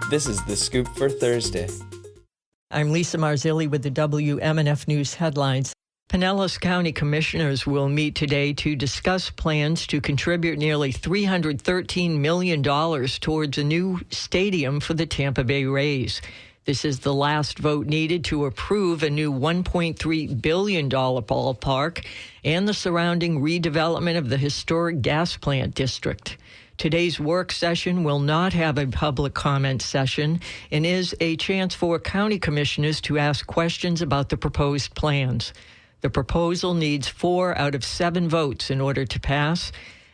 This is The Scoop for Thursday. I'm Lisa Marzilli with the WMNF News headlines. Pinellas County Commissioners will meet today to discuss plans to contribute nearly $313 million towards a new stadium for the Tampa Bay Rays. This is the last vote needed to approve a new $1.3 billion ballpark and the surrounding redevelopment of the historic gas plant district. Today's work session will not have a public comment session and is a chance for county commissioners to ask questions about the proposed plans. The proposal needs 4 out of 7 votes in order to pass.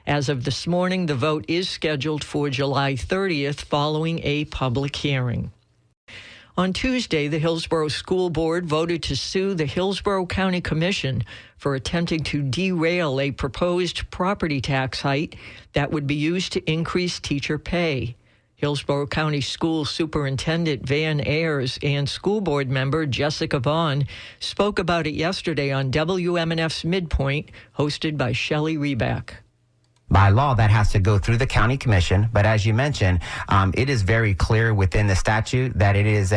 As of this morning, the vote is scheduled for July 30th following a public hearing. On Tuesday, the Hillsborough School Board voted to sue the Hillsborough County Commission for attempting to derail a proposed property tax hike that would be used to increase teacher pay. Hillsborough County School Superintendent Van Ayers and School Board member Jessica Vaughn spoke about it yesterday on WMNF's Midpoint, hosted by Shelley Reback. By law, that has to go through the county commission. But as you mentioned, it is very clear within the statute that it is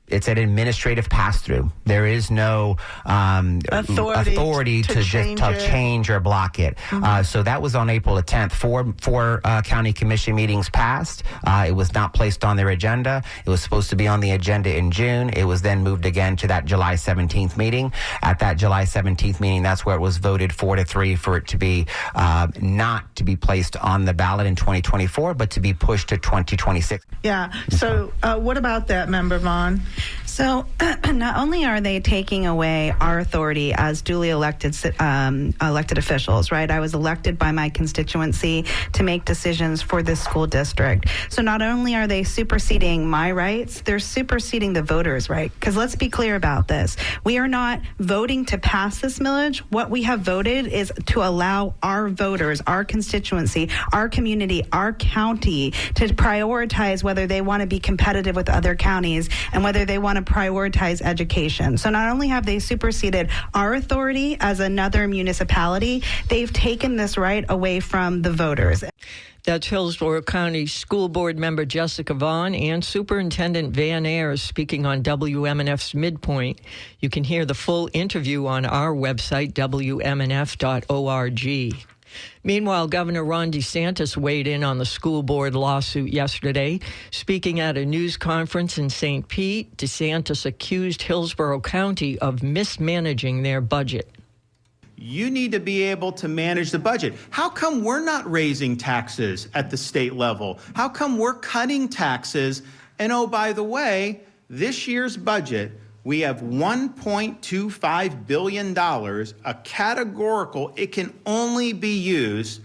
it's an administrative pass-through. There is no authority to change or block it. Mm-hmm. So that was on April the 10th. Four county commission meetings passed. It was not placed on their agenda. It was supposed to be on the agenda in June. It was then moved again to that July 17th meeting. At that July 17th meeting, that's where it was voted 4-3 for it to be not to be placed on the ballot in 2024, but to be pushed to 2026. Yeah. So what about that, Member Vaughn? So not only are they taking away our authority as duly elected officials, right? I was elected by my constituency to make decisions for this school district. So not only are they superseding my rights, they're superseding the voters' right. Because let's be clear about this. We are not voting to pass this millage. What we have voted is to allow our voters, our constituency, our community, our county to prioritize whether they want to be competitive with other counties and whether they want to prioritize education. So not only have they superseded our authority as another municipality, they've taken this right away from the voters. That's Hillsborough County School Board member Jessica Vaughn and Superintendent Van Ayers speaking on WMNF's Midpoint. You can hear the full interview on our website, WMNF.org. Meanwhile, Governor Ron DeSantis weighed in on the school board lawsuit yesterday. Speaking at a news conference in St. Pete, DeSantis accused Hillsborough County of mismanaging their budget. You need to be able to manage the budget. How come we're not raising taxes at the state level? How come we're cutting taxes? And oh, by the way, this year's budget, we have $1.25 billion, a categorical, it can only be used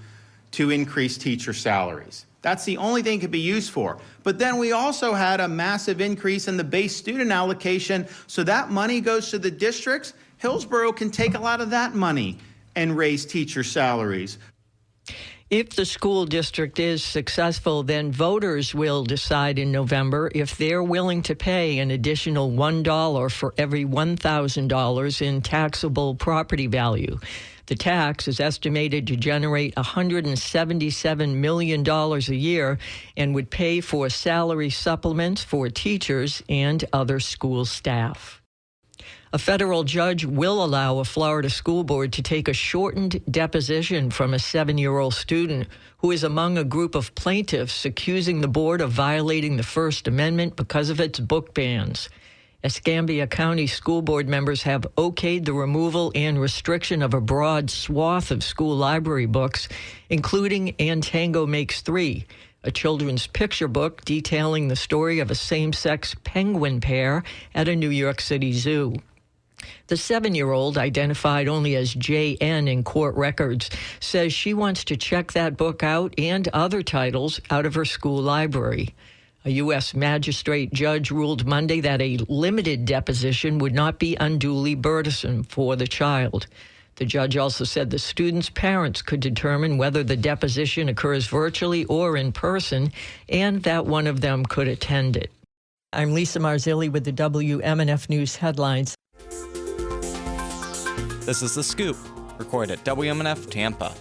to increase teacher salaries. That's the only thing it could be used for. But then we also had a massive increase in the base student allocation, so that money goes to the districts. Hillsborough can take a lot of that money and raise teacher salaries. If the school district is successful, then voters will decide in November if they're willing to pay an additional $1 for every $1,000 in taxable property value. The tax is estimated to generate $177 million a year and would pay for salary supplements for teachers and other school staff. A federal judge will allow a Florida school board to take a shortened deposition from a 7-year-old student who is among a group of plaintiffs accusing the board of violating the First Amendment because of its book bans. Escambia County school board members have okayed the removal and restriction of a broad swath of school library books, including And Tango Makes Three, a children's picture book detailing the story of a same-sex penguin pair at a New York City zoo. The 7-year-old, identified only as JN in court records, says she wants to check that book out and other titles out of her school library. A U.S. magistrate judge ruled Monday that a limited deposition would not be unduly burdensome for the child. The judge also said the student's parents could determine whether the deposition occurs virtually or in person, and that one of them could attend it. I'm Lisa Marzilli with the WMNF News headlines. This is The Scoop, recorded at WMNF Tampa.